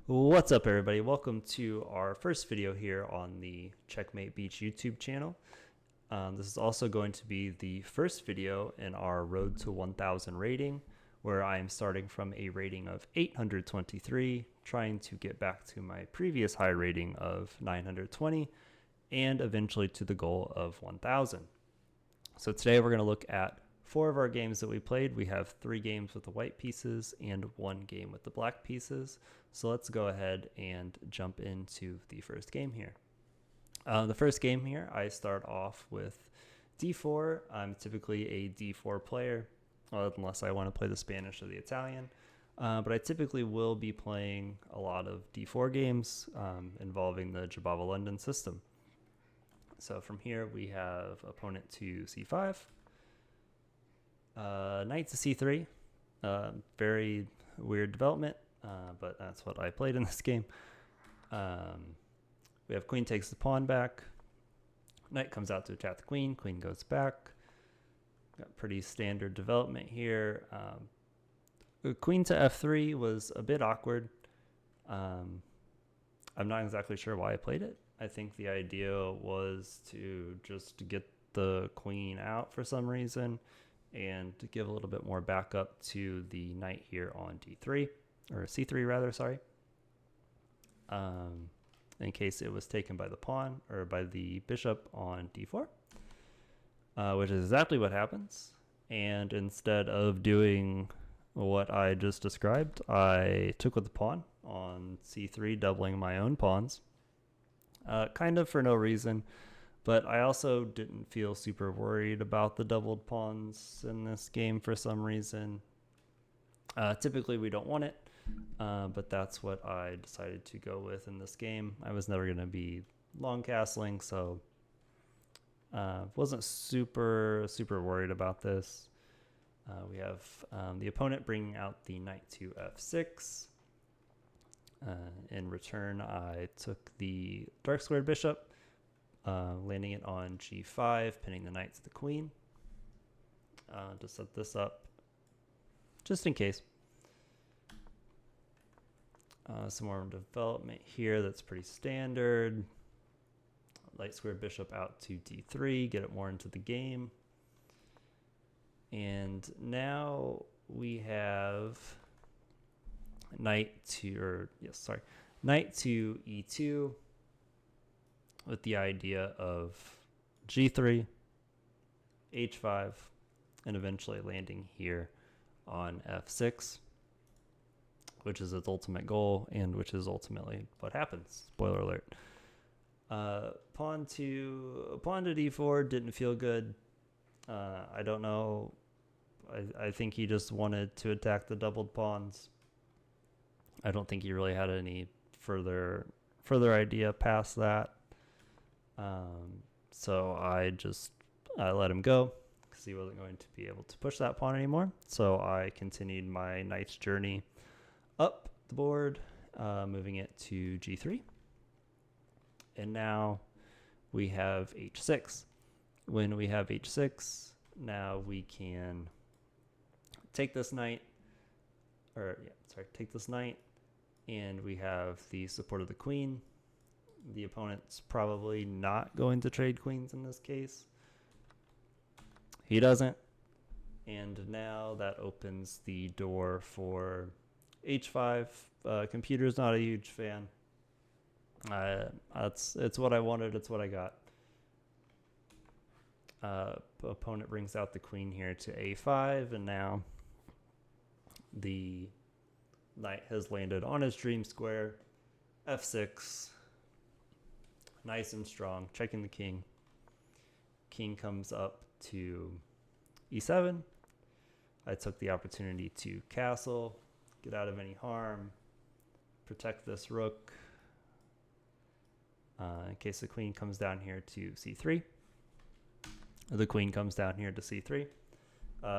What's up, everybody? Welcome to our first video here on the Checkmate Beach YouTube channel. This is also going to be the first video in our Road to 1000 rating, where I am starting from a rating of 823, trying to get back to my previous high rating of 920, and eventually to the goal of 1000. So today we're going to look at 4 of our games that we played. We have 3 games with the white pieces and 1 game with the black pieces. So let's go ahead and jump into the first game here. The first game here, I start off with d4. I'm typically a d4 player, unless I want to play the Spanish or the Italian. But I typically will be playing a lot of d4 games involving the Jobava London system. So from here, we have opponent to c5. Knight to c3. Very weird development, but that's what I played in this game. We have queen takes the pawn back. Knight comes out to attack the queen. Queen goes back. Got pretty standard development here. Queen to f3 was a bit awkward. I'm not exactly sure why I played it. I think the idea was to just get the queen out for some reason and to give a little bit more backup to the knight here on d3, or c3 rather, sorry. In case it was taken by the pawn or by the bishop on d4, which is exactly what happens. And instead of doing what I just described, I took with the pawn on c3, doubling my own pawns, kind of for no reason. But I also didn't feel super worried about the doubled pawns in this game for some reason. Typically we don't want it, but that's what I decided to go with in this game. I was never going to be long castling, so wasn't super worried about this. We have the opponent bringing out the knight to f6. In return, I took the dark squared bishop, landing it on g5, pinning the knight to the queen, to set this up just in case. Some more development here that's pretty standard. Light square bishop out to d3, get it more into the game. And now we have knight to e2, with the idea of g3, h5, and eventually landing here on f6, which is its ultimate goal and which is ultimately what happens. Spoiler alert. Pawn to d4 didn't feel good. I don't know. I think he just wanted to attack the doubled pawns. I don't think he really had any further idea past that. So I let him go because he wasn't going to be able to push that pawn anymore. So I continued my knight's journey up the board, moving it to g3. And now we have h6. When we have h6, now we can take this knight, take this knight, and we have the support of the queen. The opponent's probably not going to trade queens in this case. He doesn't. And now that opens the door for h5. Computer's not a huge fan. It's what I wanted. It's what I got. Opponent brings out the queen here to a5, and now the knight has landed on his dream square, f6. Nice and strong, checking the king. King comes up to e7. I took the opportunity to castle, get out of any harm, protect this rook, in case the queen comes down here to c3. The queen comes down here to c3,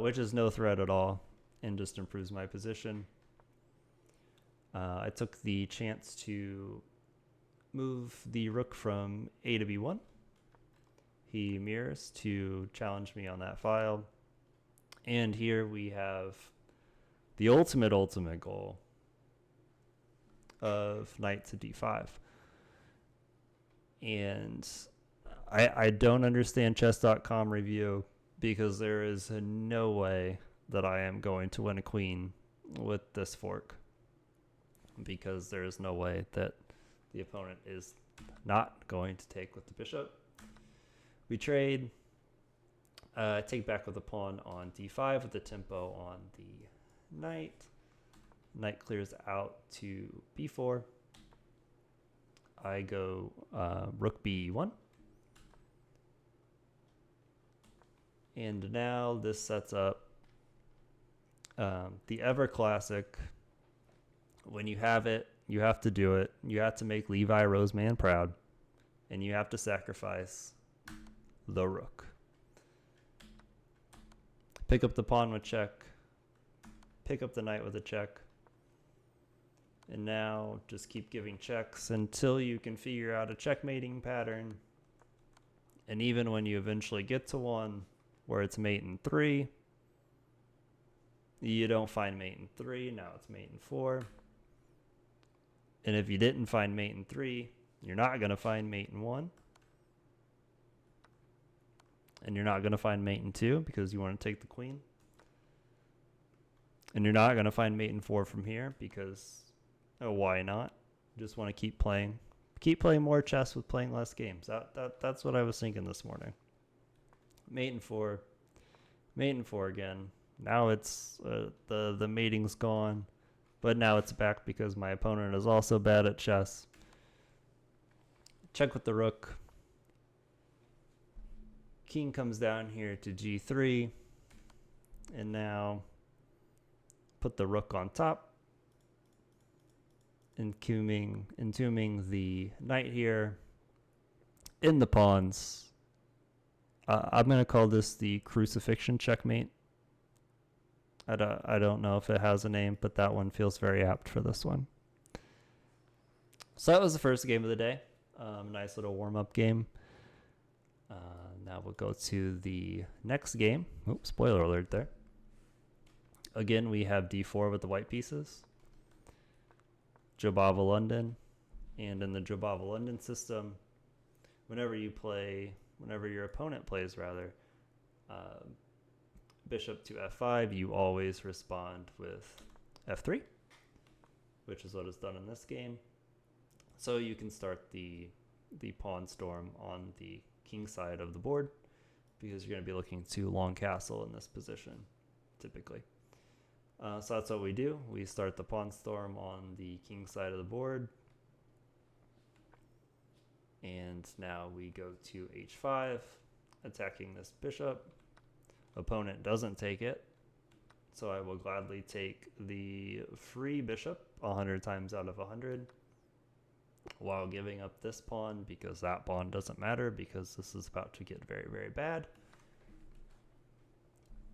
which is no threat at all and just improves my position. I took the chance to move the rook from a to b1. He mirrors to challenge me on that file. And here we have the ultimate goal of knight to d5. And I don't understand chess.com review, because there is no way that I am going to win a queen with this fork, because there is no way that the opponent is not going to take with the bishop. We trade. Take back with the pawn on d5 with the tempo on the knight. Knight clears out to b4. I go rook b1. And now this sets up the ever classic, when you have it, you have to do it. You have to make Levi Roseman proud, and you have to sacrifice the rook. Pick up the pawn with check. Pick up the knight with a check. And now just keep giving checks until you can figure out a checkmating pattern. And even when you eventually get to one where it's mate in 3, you don't find mate in 3. Now it's mate in 4. And if you didn't find mate in 3, you're not going to find mate in 1. And you're not going to find mate in 2 because you want to take the queen. And you're not going to find mate in 4 from here because, oh, why not? You just want to keep playing. Keep playing more chess with playing less games. That's what I was thinking this morning. Mate in 4. Mate in 4 again. Now it's the mating's gone. But now it's back because my opponent is also bad at chess. Check with the rook. King comes down here to g3. And now put the rook on top. Entombing the knight here in the pawns. I'm going to call this the crucifixion checkmate. I don't know if it has a name, but that one feels very apt for this one. So that was the first game of the day. Nice little warm-up game. Now we'll go to the next game. Oops, spoiler alert there. Again, we have d4 with the white pieces. Jobava London. And in the Jobava London system, whenever your opponent plays, bishop to f5, you always respond with f3, which is what is done in this game. So you can start the pawn storm on the king side of the board, because you're going to be looking to long castle in this position, typically. So that's what we do. We start the pawn storm on the king side of the board. And now we go to h5, attacking this bishop. Opponent doesn't take it, so I will gladly take the free bishop 100 times out of 100 while giving up this pawn, because that pawn doesn't matter, because this is about to get very, very bad.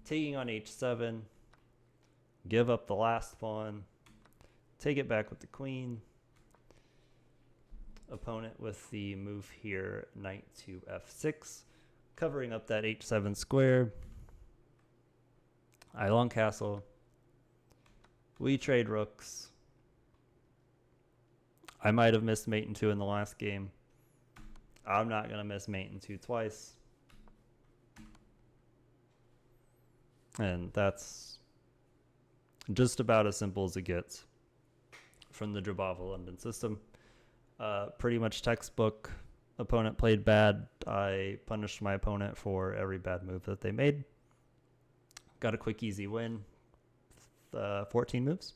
Taking on h7, give up the last pawn, take it back with the queen. Opponent with the move here, knight to f6, covering up that h7 square. I long castle. We trade rooks. I might have missed mate in 2 in the last game. I'm not going to miss mate in 2 twice. And that's just about as simple as it gets from the Jobava London system. Pretty much textbook. Opponent played bad. I punished my opponent for every bad move that they made. Got a quick, easy win. 14 moves.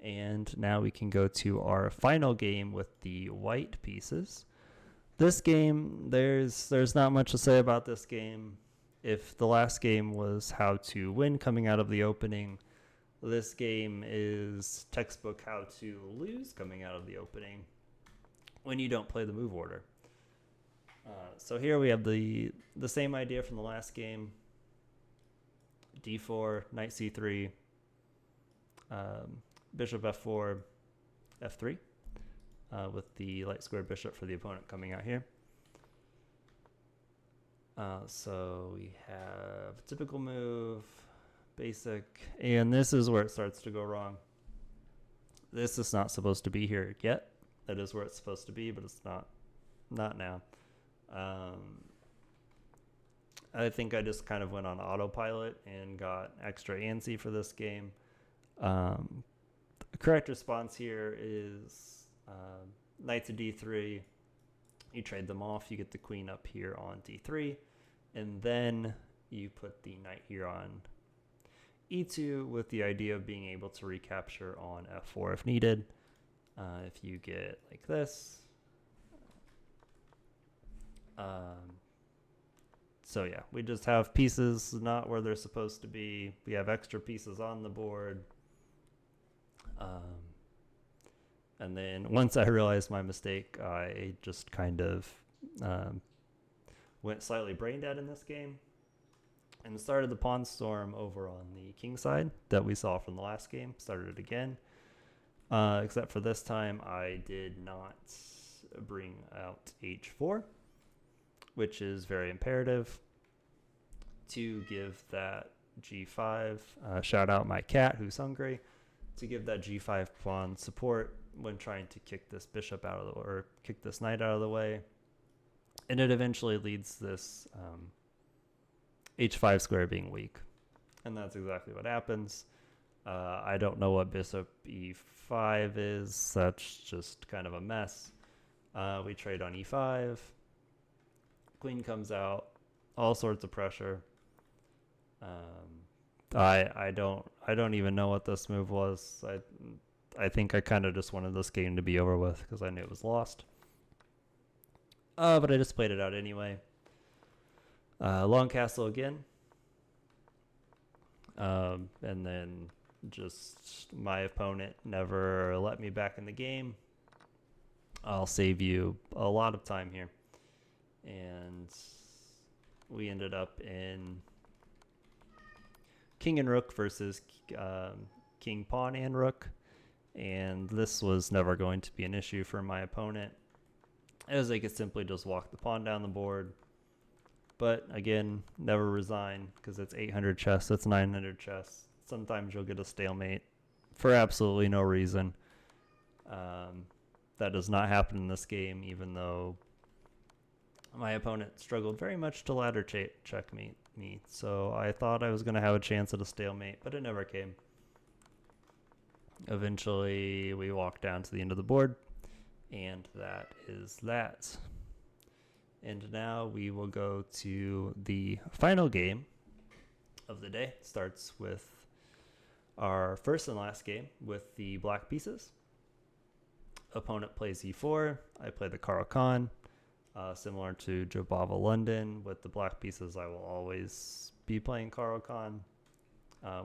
And now we can go to our final game with the white pieces. This game, there's not much to say about this game. If the last game was how to win coming out of the opening, this game is textbook how to lose coming out of the opening when you don't play the move order. So here we have the same idea from the last game. d4, knight c3, bishop f4, f3, with the light square bishop for the opponent coming out here. So we have typical move, basic, and this is where it starts to go wrong. This is not supposed to be here yet. That is where it's supposed to be, but it's not now. I think I just kind of went on autopilot and got extra antsy for this game. The correct response here is knight to d3. You trade them off. You get the queen up here on d3. And then you put the knight here on e2 with the idea of being able to recapture on f4 if needed. If you get like this. So yeah, we just have pieces not where they're supposed to be. We have extra pieces on the board. And then once I realized my mistake, I just kind of went slightly brain dead in this game and started the pawn storm over on the king side that we saw from the last game. Started it again, except for this time I did not bring out h4, which is very imperative to give that g5. Shout out my cat who's hungry. To give that g5 pawn support when trying to kick this bishop out of the, or kick this knight out of the way. And it eventually leads this h5 square being weak. And that's exactly what happens. I don't know what bishop e5 is. That's just kind of a mess. We trade on e5. Queen comes out. All sorts of pressure. I don't even know what this move was. I think I kind of just wanted this game to be over with because I knew it was lost. But I just played it out anyway. Long castle again. And then just my opponent never let me back in the game. I'll save you a lot of time here. And we ended up in king and rook versus king, pawn, and rook. And this was never going to be an issue for my opponent, as they could simply just walk the pawn down the board. But again, never resign, because it's 800 chess, that's 900 chess. Sometimes you'll get a stalemate for absolutely no reason. That does not happen in this game, even though my opponent struggled very much to ladder checkmate me. So I thought I was going to have a chance at a stalemate, but it never came. Eventually, we walked down to the end of the board, and that is that. And now we will go to the final game of the day. It starts with our first and last game with the black pieces. Opponent plays e4. I play the Caro-Kann. Similar to Jobava London, with the black pieces, I will always be playing Caro-Kann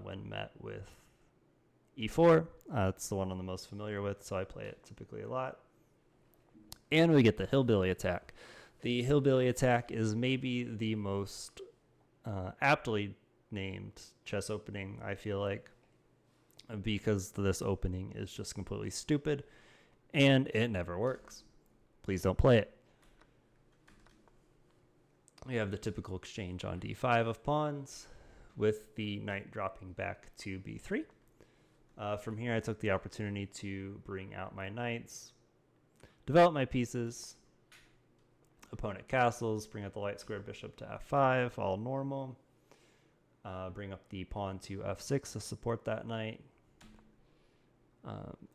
when met with e4. It's the one I'm the most familiar with, so I play it typically a lot. And we get the hillbilly attack. The hillbilly attack is maybe the most aptly named chess opening, I feel like, because this opening is just completely stupid and it never works. Please don't play it. We have the typical exchange on d5 of pawns, with the knight dropping back to b3. From here, I took the opportunity to bring out my knights, develop my pieces. Opponent castles, bring out the light square bishop to f5, all normal. Bring up the pawn to f6 to support that knight.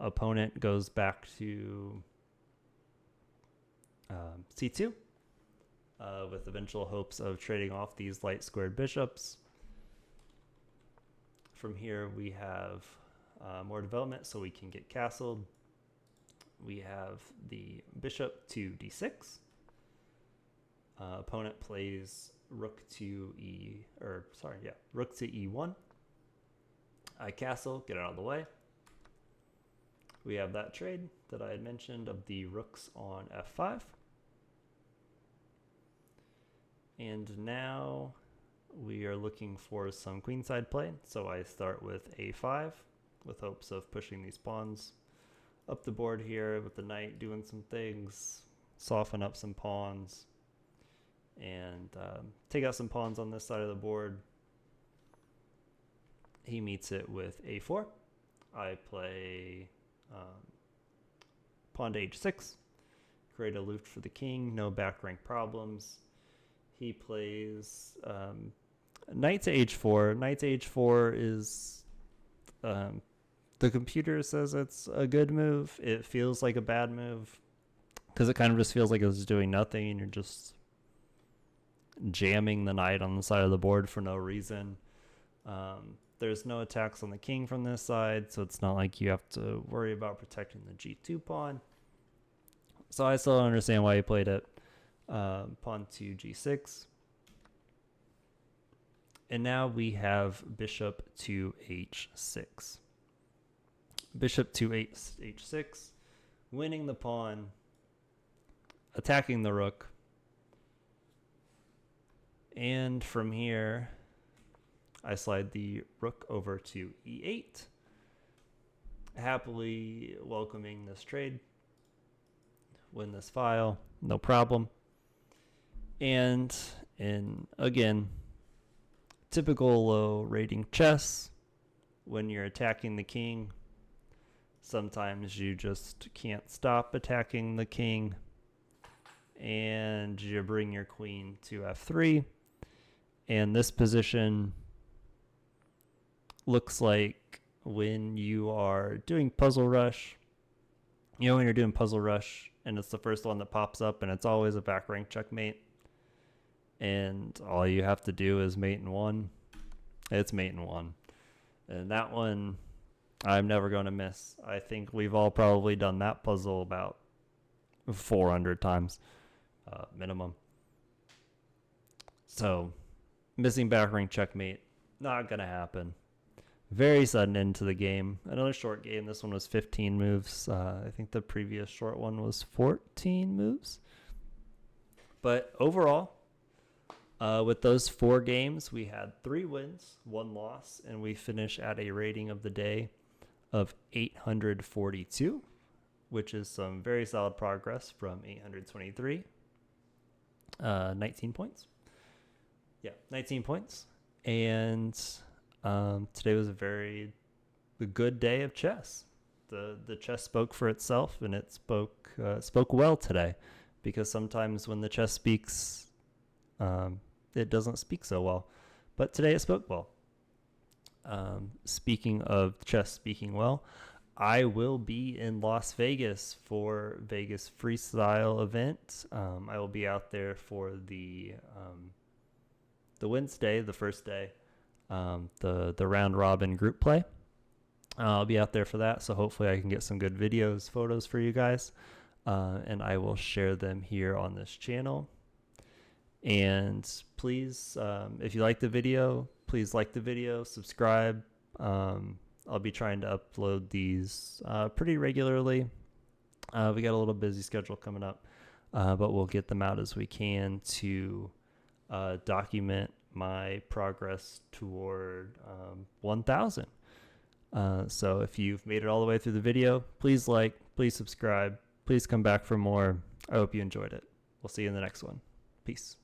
Opponent goes back to c2 with eventual hopes of trading off these light squared bishops. From here, we have more development, so we can get castled. We have the bishop to d6. Opponent plays rook to rook to e1. I castle, get out of the way. We have that trade that I had mentioned of the rooks on f5. And now we are looking for some queenside play. So I start with a5 with hopes of pushing these pawns up the board here with the knight doing some things, soften up some pawns, and take out some pawns on this side of the board. He meets it with a4. I play Pawn to h6. Create a loop for the king. No back rank problems. He plays knight to h4. Knight to h4 is... the computer says it's a good move. It feels like a bad move because it kind of just feels like it's doing nothing and you're just jamming the knight on the side of the board for no reason. There's no attacks on the king from this side, so it's not like you have to worry about protecting the g2 pawn. So I still don't understand why he played it. Pawn to g6. And now we have bishop to h6. Bishop to h6, winning the pawn, attacking the rook. And from here, I slide the rook over to e8, happily welcoming this trade. Win this file, no problem. And in, again, typical low rating chess, when you're attacking the king, sometimes you just can't stop attacking the king and you bring your queen to f3. And this position looks like when you are doing Puzzle Rush, when you're doing Puzzle Rush and it's the first one that pops up and it's always a back rank checkmate. And all you have to do is mate in one. It's mate in one. And that one, I'm never going to miss. I think we've all probably done that puzzle about 400 times minimum. So, missing back rank checkmate, not going to happen. Very sudden end to the game. Another short game. This one was 15 moves. I think the previous short one was 14 moves. But overall, with those 4 games, we had 3 wins, 1 loss, and we finish at a rating of the day of 842, which is some very solid progress from 823. 19 points. Yeah, 19 points. And today was a good day of chess. The chess spoke for itself, and it spoke well today, because sometimes when the chess speaks, it doesn't speak so well. But today it spoke well. Speaking of chess speaking well, I will be in Las Vegas for Vegas Freestyle event. I will be out there for the Wednesday, the first day, the round robin group play. I'll be out there for that, so hopefully I can get some good videos, photos for you guys, and I will share them here on this channel. And please, if you like the video, please like the video, subscribe. I'll be trying to upload these pretty regularly. We got a little busy schedule coming up, but we'll get them out as we can to document my progress toward 1,000. So if you've made it all the way through the video, please like, please subscribe, please come back for more. I hope you enjoyed it. We'll see you in the next one. Peace.